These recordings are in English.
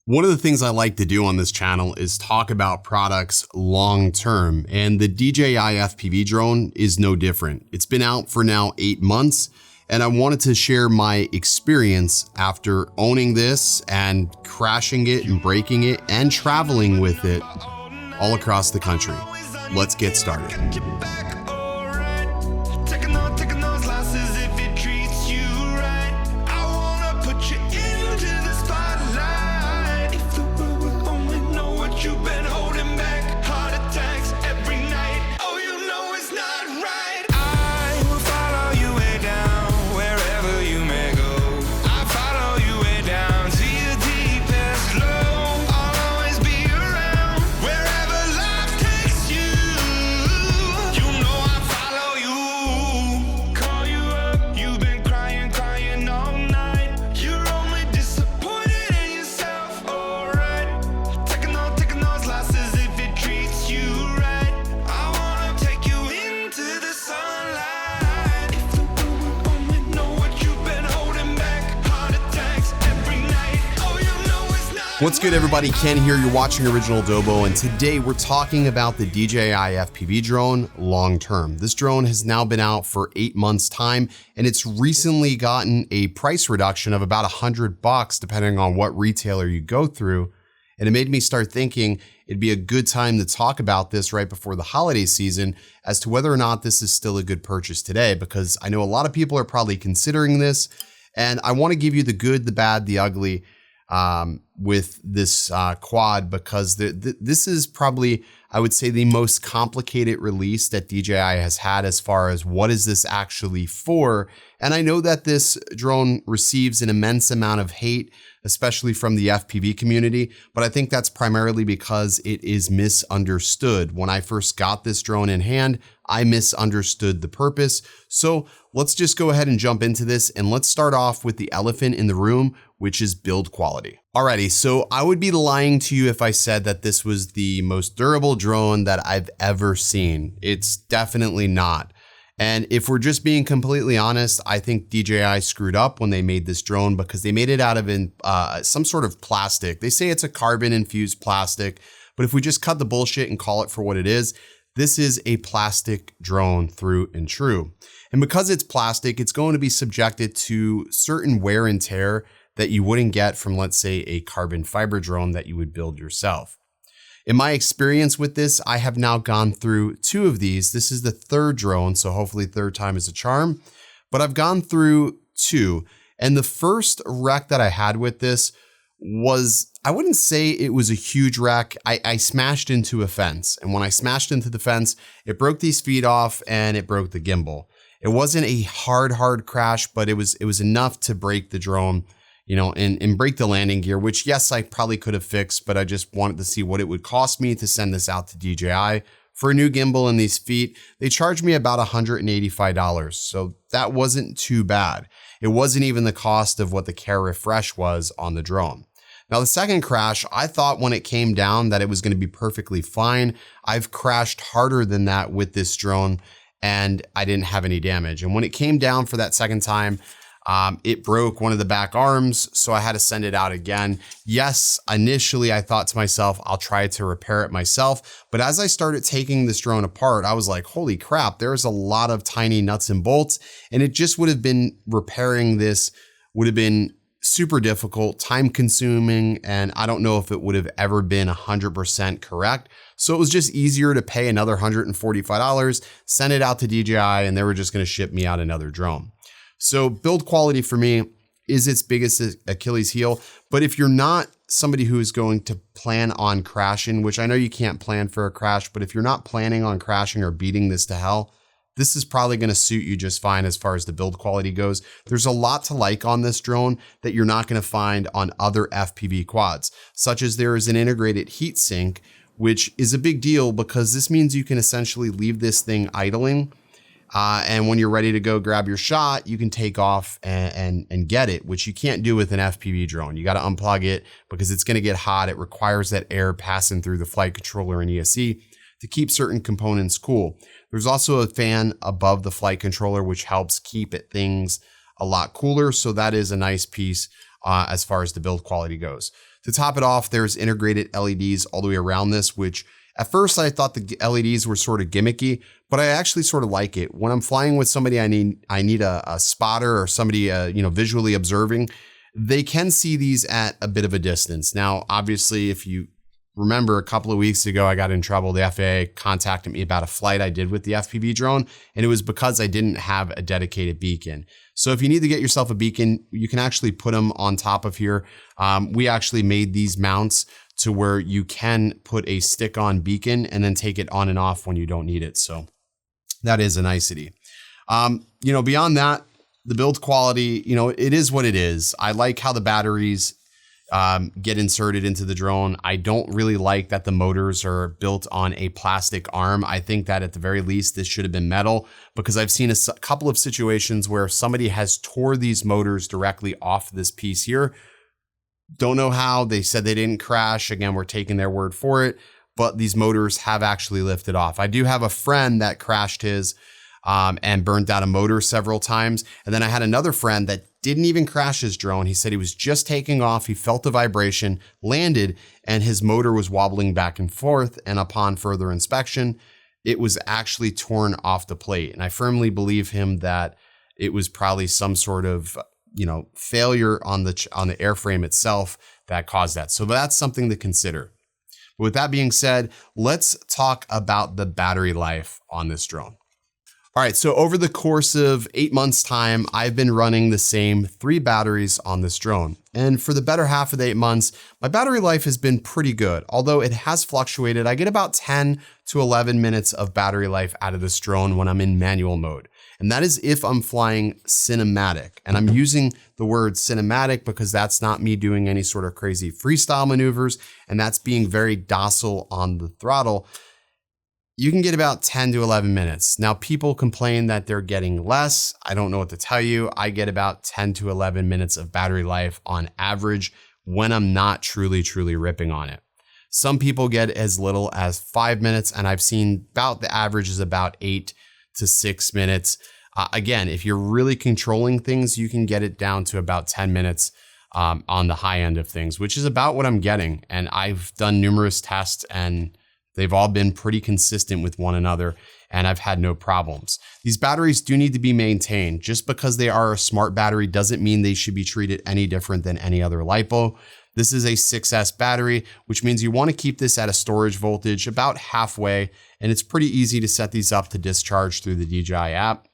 One of the things I like to do on this channel is talk about products long term, and the DJI FPV drone is no different. It's been out for now 8 months, and I wanted to share my experience after owning this and crashing it and breaking it and traveling with it all across the country. Let's get started. What's good, everybody? Ken here. You're watching Original Dobo, and today we're talking about the DJI FPV drone long term. This drone has now been out for 8 months time, and it's recently gotten a price reduction of about $100 depending on what retailer you go through. And it made me start thinking it'd be a good time to talk about this right before the holiday season as to whether or not this is still a good purchase today, because I know a lot of people are probably considering this, and I want to give you the good, the bad, the ugly with this quad, because this is probably, I would say, the most complicated release that DJI has had as far as what is this actually for. And I know that this drone receives an immense amount of hate, especially from the FPV community, but I think that's primarily because it is misunderstood. When I first got this drone in hand, I misunderstood the purpose. So let's just go ahead and jump into this, and let's start off with the elephant in the room, which is build quality. Alrighty, so I would be lying to you if I said that this was the most durable drone that I've ever seen. It's definitely not. And if we're just being completely honest, I think DJI screwed up when they made this drone, because they made it out of some sort of plastic. They say it's a carbon infused plastic, but if we just cut the bullshit and call it for what it is, this is a plastic drone through and true. And because it's plastic, it's going to be subjected to certain wear and tear that you wouldn't get from, let's say, a carbon fiber drone that you would build yourself. In my experience with this, I have now gone through 2 of these. This is the 3rd drone, so hopefully 3rd time is a charm, but I've gone through 2. And the first wreck that I had with this was, I wouldn't say it was a huge wreck. I smashed into a fence, and when I smashed into the fence, it broke these feet off and it broke the gimbal. It wasn't a hard crash, but it was enough to break the drone, you know, and break the landing gear, which, yes, I probably could have fixed, but I just wanted to see what it would cost me to send this out to DJI. For a new gimbal and these feet, they charged me about $185, so that wasn't too bad. It wasn't even the cost of what the Care Refresh was on the drone. Now, the second crash, I thought when it came down that it was going to be perfectly fine. I've crashed harder than that with this drone, and I didn't have any damage. And when it came down for that second time, it broke one of the back arms, so I had to send it out again. Yes, initially I thought to myself, I'll try to repair it myself. But as I started taking this drone apart, I was like, holy crap, there's a lot of tiny nuts and bolts. And it just would have been, repairing this would have been super difficult, time consuming, and I don't know if it would have ever been 100% correct. So it was just easier to pay another $145, send it out to DJI, and they were just going to ship me out another drone. So build quality for me is its biggest Achilles heel. But if you're not somebody who is going to plan on crashing, which I know you can't plan for a crash, but if you're not planning on crashing or beating this to hell, this is probably going to suit you just fine as far as the build quality goes. There's a lot to like on this drone that you're not going to find on other FPV quads, such as there is an integrated heat sink, which is a big deal because this means you can essentially leave this thing idling. And when you're ready to go grab your shot, you can take off and get it, which you can't do with an FPV drone. You got to unplug it because it's going to get hot. It requires that air passing through the flight controller and ESC to keep certain components cool. There's also a fan above the flight controller, which helps keep things a lot cooler. So that is a nice piece as far as the build quality goes. To top it off, there's integrated LEDs all the way around this, which at first I thought the LEDs were sort of gimmicky, but I actually sort of like it. When I'm flying with somebody I need a spotter or somebody visually observing, they can see these at a bit of a distance. Now, obviously, if you remember a couple of weeks ago, I got in trouble. The FAA contacted me about a flight I did with the FPV drone, and it was because I didn't have a dedicated beacon. So if you need to get yourself a beacon, you can actually put them on top of here. We actually made these mounts to where you can put a stick-on beacon and then take it on and off when you don't need it. So that is a nicety. Beyond that, the build quality, it is what it is. I like how the batteries get inserted into the drone. I don't really like that the motors are built on a plastic arm. I think that at the very least, this should have been metal, because I've seen a couple of situations where somebody has tore these motors directly off this piece here. Don't know how. They said they didn't crash. Again, we're taking their word for it, but these motors have actually lifted off. I do have a friend that crashed his and burned out a motor several times. And then I had another friend that didn't even crash his drone. He said he was just taking off. He felt the vibration, landed, and his motor was wobbling back and forth. And upon further inspection, it was actually torn off the plate. And I firmly believe him that it was probably some sort of failure on the airframe itself that caused that. So that's something to consider. But with that being said, let's talk about the battery life on this drone. All right, so over the course of 8 months' time, I've been running the same 3 batteries on this drone. And for the better half of the 8 months, my battery life has been pretty good. Although it has fluctuated, I get about 10 to 11 minutes of battery life out of this drone when I'm in manual mode. And that is if I'm flying cinematic. And I'm using the word cinematic because that's not me doing any sort of crazy freestyle maneuvers, and that's being very docile on the throttle. You can get about 10 to 11 minutes. Now, people complain that they're getting less. I don't know what to tell you. I get about 10 to 11 minutes of battery life on average when I'm not truly ripping on it. Some people get as little as 5 minutes, and I've seen about the average is about 8 to 6 minutes. Again, if you're really controlling things, you can get it down to about 10 minutes on the high end of things, which is about what I'm getting. And I've done numerous tests, and they've all been pretty consistent with one another, and I've had no problems. These batteries do need to be maintained. Just because they are a smart battery doesn't mean they should be treated any different than any other LiPo. This is a 6S battery, which means you want to keep this at a storage voltage about halfway, and it's pretty easy to set these up to discharge through the DJI app.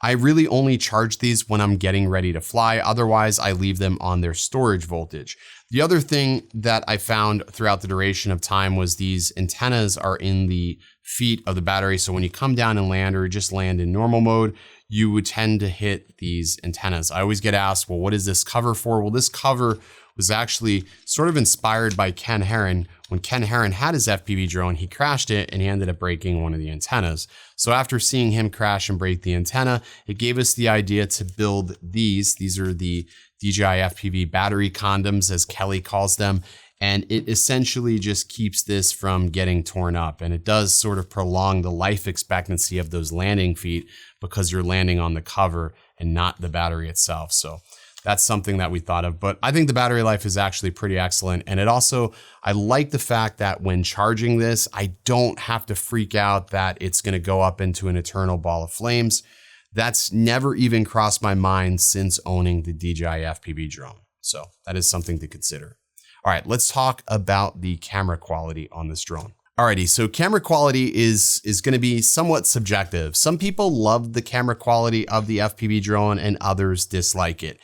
I really only charge these when I'm getting ready to fly. Otherwise, I leave them on their storage voltage. The other thing that I found throughout the duration of time was these antennas are in the feet of the battery. So when you come down and land, or just land in normal mode, you would tend to hit these antennas. I always get asked, well, what is this cover for? Well, this cover was actually sort of inspired by Ken Heron. When Ken Heron had his FPV drone, he crashed it and he ended up breaking one of the antennas. So after seeing him crash and break the antenna, it gave us the idea to build these. These are the DJI FPV battery condoms, as Kelly calls them. And it essentially just keeps this from getting torn up. And it does sort of prolong the life expectancy of those landing feet because you're landing on the cover and not the battery itself. So that's something that we thought of, but I think the battery life is actually pretty excellent. And it also, I like the fact that when charging this, I don't have to freak out that it's going to go up into an eternal ball of flames. That's never even crossed my mind since owning the DJI FPV drone. So that is something to consider. All right, let's talk about the camera quality on this drone. Alrighty, so camera quality is going to be somewhat subjective. Some people love the camera quality of the FPV drone and others dislike it.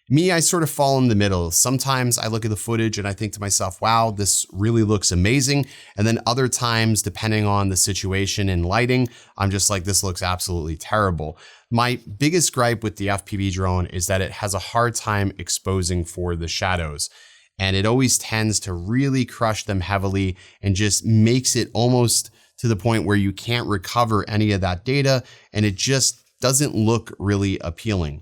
Me, I sort of fall in the middle. Sometimes I look at the footage and I think to myself, wow, this really looks amazing. And then other times, depending on the situation and lighting, I'm just like, this looks absolutely terrible. My biggest gripe with the FPV drone is that it has a hard time exposing for the shadows. And it always tends to really crush them heavily and just makes it almost to the point where you can't recover any of that data. And it just doesn't look really appealing.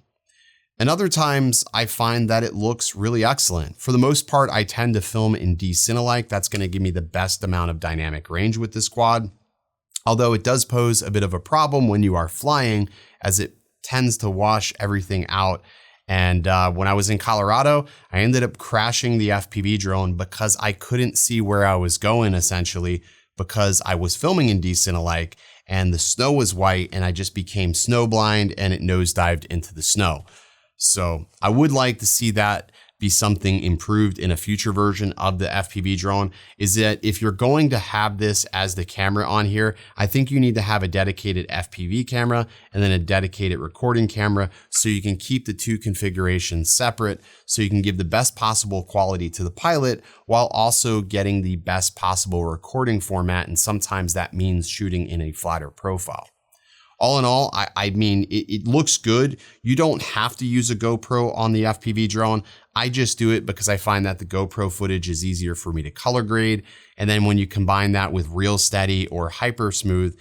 And other times I find that it looks really excellent. For the most part, I tend to film in D-Cinelike. That's going to give me the best amount of dynamic range with this quad. Although it does pose a bit of a problem when you are flying, as it tends to wash everything out And when I was in Colorado, I ended up crashing the FPV drone because I couldn't see where I was going, essentially, because I was filming in decent alike and the snow was white and I just became snow blind and it nosedived into the snow. So I would like to see that be something improved in a future version of the FPV drone, is that if you're going to have this as the camera on here, I think you need to have a dedicated FPV camera and then a dedicated recording camera so you can keep the two configurations separate so you can give the best possible quality to the pilot while also getting the best possible recording format. And sometimes that means shooting in a flatter profile. All in all, I mean, it looks good. You don't have to use a GoPro on the FPV drone. I just do it because I find that the GoPro footage is easier for me to color grade. And then when you combine that with Real Steady or Hyper Smooth,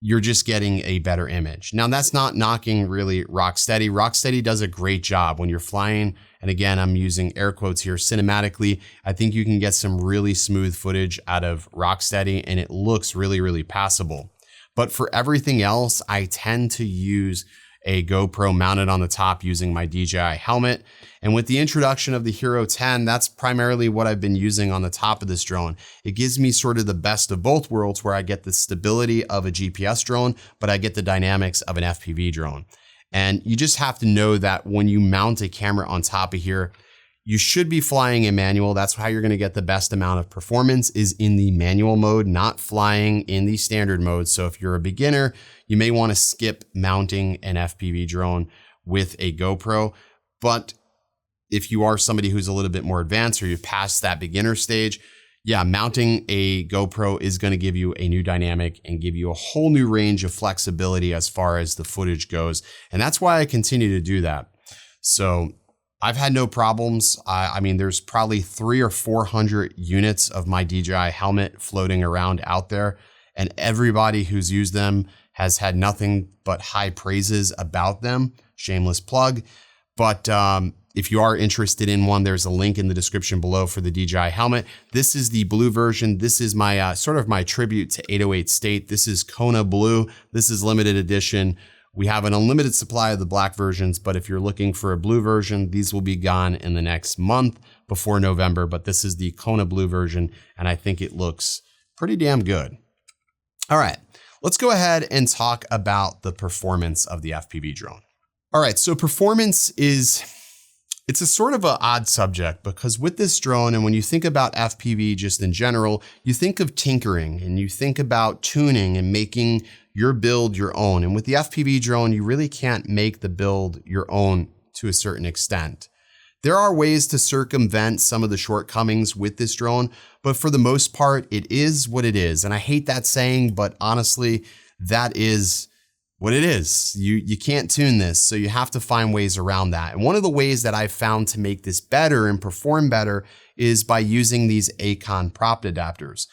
you're just getting a better image. Now, that's not knocking really Rocksteady. Rocksteady does a great job when you're flying. And again, I'm using air quotes here, cinematically. I think you can get some really smooth footage out of Rocksteady and it looks really, really passable. But for everything else, I tend to use a GoPro mounted on the top using my DJI helmet. And with the introduction of the Hero 10, that's primarily what I've been using on the top of this drone. It gives me sort of the best of both worlds where I get the stability of a GPS drone, but I get the dynamics of an FPV drone. And you just have to know that when you mount a camera on top of here, you should be flying in manual. That's how you're going to get the best amount of performance, is in the manual mode, not flying in the standard mode. So if you're a beginner, you may want to skip mounting an FPV drone with a GoPro. But if you are somebody who's a little bit more advanced or you're past that beginner stage, yeah, mounting a GoPro is going to give you a new dynamic and give you a whole new range of flexibility as far as the footage goes. And that's why I continue to do that. So I've had no problems. I mean, there's probably 300 or 400 units of my DJI helmet floating around out there, and everybody who's used them has had nothing but high praises about them. Shameless plug. But if you are interested in one, there's a link in the description below for the DJI helmet. This is the blue version. This is my sort of my tribute to 808 State. This is Kona Blue. This is limited edition. We have an unlimited supply of the black versions, but if you're looking for a blue version, these will be gone in the next month before November. But this is the Kona Blue version, and I think it looks pretty damn good. All right, let's go ahead and talk about the performance of the FPV drone. All right, so performance it's a sort of an odd subject because with this drone, and when you think about FPV just in general, you think of tinkering and you think about tuning and making your build your own. And with the FPV drone, you really can't make the build your own to a certain extent. There are ways to circumvent some of the shortcomings with this drone, but for the most part, it is what it is. And I hate that saying, but honestly, that is what it is. You can't tune this, so you have to find ways around that. And one of the ways that I've found to make this better and perform better is by using these Acon prop adapters.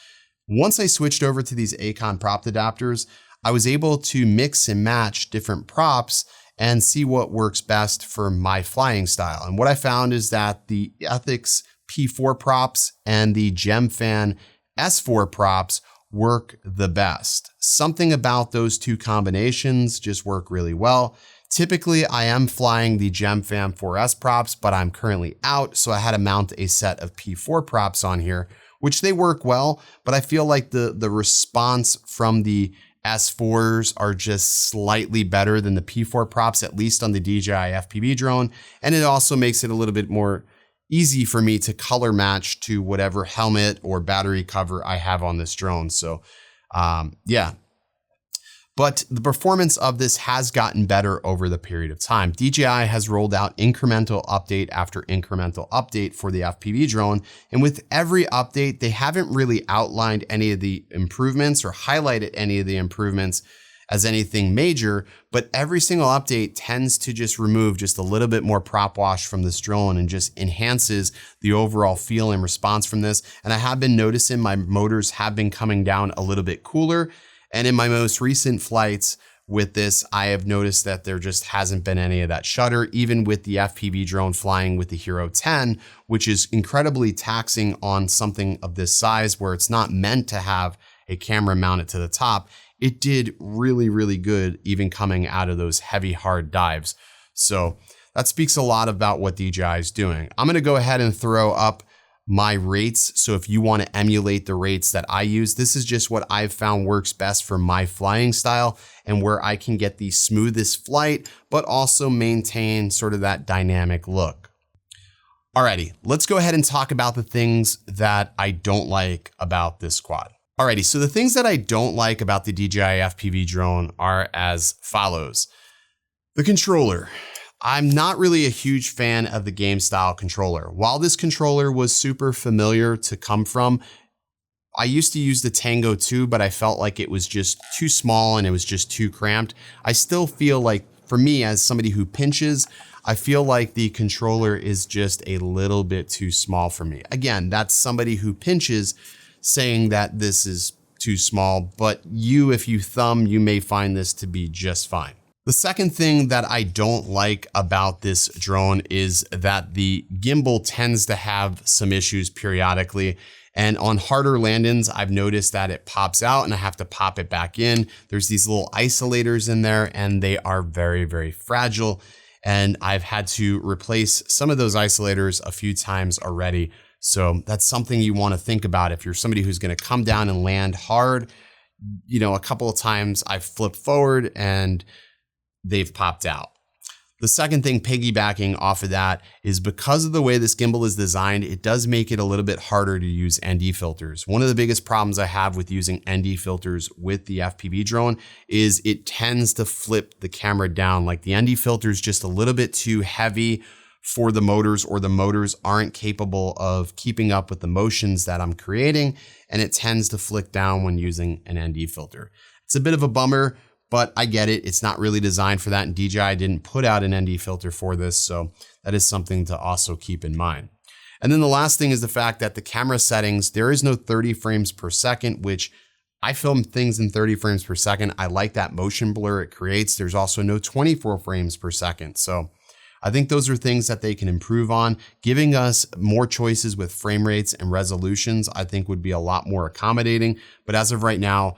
Once I switched over to these Acon prop adapters, I was able to mix and match different props and see what works best for my flying style. And what I found is that the Ethix P4 props and the Gemfan S4 props work the best. Something about those two combinations just work really well. Typically, I am flying the Gemfan 4S props, but I'm currently out, so I had to mount a set of P4 props on here, which they work well, but I feel like the response from the S4s are just slightly better than the P4 props, at least on the DJI FPV drone. And it also makes it a little bit more easy for me to color match to whatever helmet or battery cover I have on this drone. So yeah. But the performance of this has gotten better over the period of time. DJI has rolled out incremental update after incremental update for the FPV drone. And with every update, they haven't really outlined any of the improvements or highlighted any of the improvements as anything major, but every single update tends to just remove just a little bit more prop wash from this drone and just enhances the overall feel and response from this. And I have been noticing my motors have been coming down a little bit cooler. And in my most recent flights with this, I have noticed that there just hasn't been any of that shudder, even with the FPV drone flying with the Hero 10, which is incredibly taxing on something of this size where it's not meant to have a camera mounted to the top. It did really, really good even coming out of those heavy, hard dives. So That speaks a lot about what DJI is doing. I'm gonna go ahead and throw up my rates. So if you wanna emulate the rates that I use, this is just what I've found works best for my flying style and where I can get the smoothest flight, but also maintain sort of that dynamic look. Alrighty, let's go ahead and talk about the things that I don't like about this quad. Alrighty, so the things that I don't like about the DJI FPV drone are as follows. The controller. I'm not really a huge fan of the game style controller. While this controller was super familiar to come from, I used to use the Tango 2, but I felt like it was just too small and it was just too cramped. I still feel like, for me as somebody who pinches, I feel like the controller is just a little bit too small for me. Again, that's somebody who pinches saying that this is too small, but you, if you thumb, you may find this to be just fine. The second thing that I don't like about this drone is that the gimbal tends to have some issues periodically. And on harder landings, I've noticed that it pops out and I have to pop it back in. There's these little isolators in there and they are very, very fragile. And I've had to replace some of those isolators a few times already. So that's something you want to think about if you're somebody who's going to come down and land hard. You know, a couple of times I've flipped forward and they've popped out. The second thing, piggybacking off of that, is because of the way this gimbal is designed, it does make it a little bit harder to use ND filters. One of the biggest problems I have with using ND filters with the FPV drone is it tends to flip the camera down. Like the ND filter is just a little bit too heavy for the motors, or the motors aren't capable of keeping up with the motions that I'm creating, and it tends to flick down when using an ND filter. It's a bit of a bummer, but I get it. It's not really designed for that, and DJI didn't put out an ND filter for this, so that is something to also keep in mind. And then the last thing is the fact that the camera settings, there is no 30 frames per second, which I film things in 30 frames per second. I like that motion blur it creates. There's also no 24 frames per second. So I think those are things that they can improve on. Giving us more choices with frame rates and resolutions, I think would be a lot more accommodating. But as of right now,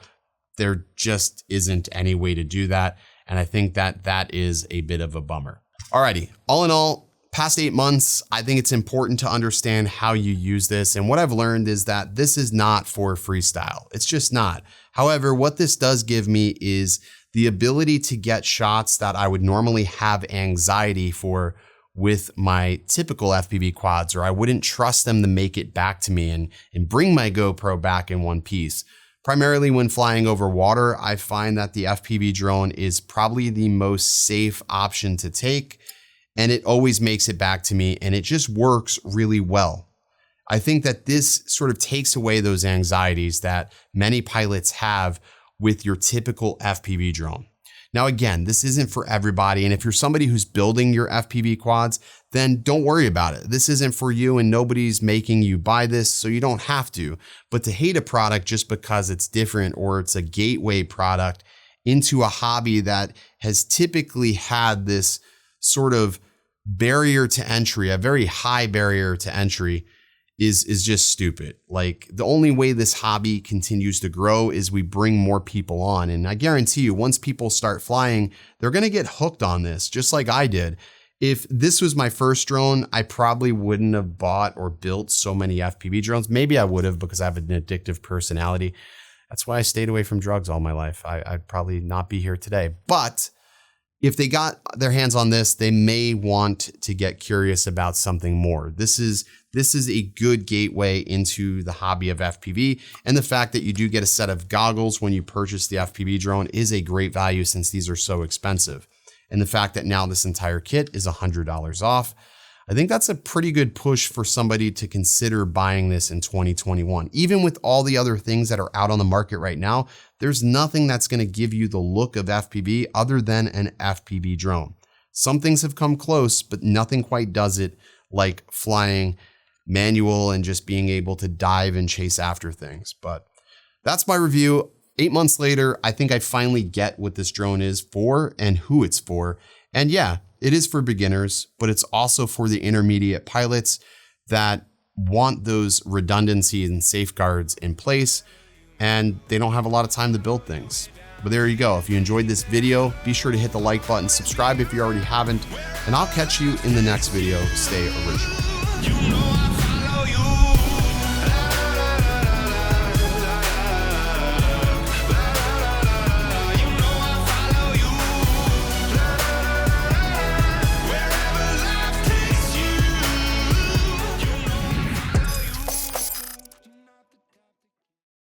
there just isn't any way to do that. And I think that that is a bit of a bummer. Alrighty, all in all, past 8 months, I think it's important to understand how you use this. And what I've learned is that this is not for freestyle. It's just not. However, what this does give me is the ability to get shots that I would normally have anxiety for with my typical FPV quads, or I wouldn't trust them to make it back to me and bring my GoPro back in one piece. Primarily when flying over water, I find that the FPV drone is probably the most safe option to take, and it always makes it back to me, and it just works really well. I think that this sort of takes away those anxieties that many pilots have with your typical FPV drone. Now, again, this isn't for everybody. And if you're somebody who's building your FPV quads, then don't worry about it. This isn't for you and nobody's making you buy this, so you don't have to. But to hate a product just because it's different or it's a gateway product into a hobby that has typically had this sort of barrier to entry, a very high barrier to entry, is just stupid. Like, the only way this hobby continues to grow is we bring more people on. And I guarantee you, once people start flying, they're gonna get hooked on this, just like I did. If this was my first drone, I probably wouldn't have bought or built so many FPV drones. Maybe I would have, because I have an addictive personality. That's why I stayed away from drugs all my life. I'd probably not be here today. But if they got their hands on this, they may want to get curious about something more. This is a good gateway into the hobby of FPV. And the fact that you do get a set of goggles when you purchase the FPV drone is a great value, since these are so expensive. And the fact that now this entire kit is $100 off, I think that's a pretty good push for somebody to consider buying this in 2021. Even with all the other things that are out on the market right now, there's nothing that's going to give you the look of FPV other than an FPV drone. Some things have come close, but nothing quite does it like flying manual and just being able to dive and chase after things. But that's my review. 8 months later, I think I finally get what this drone is for and who it's for. And yeah, it is for beginners, but it's also for the intermediate pilots that want those redundancies and safeguards in place, and they don't have a lot of time to build things. But there you go. If you enjoyed this video, be sure to hit the like button, subscribe if you already haven't, and I'll catch you in the next video. Stay original.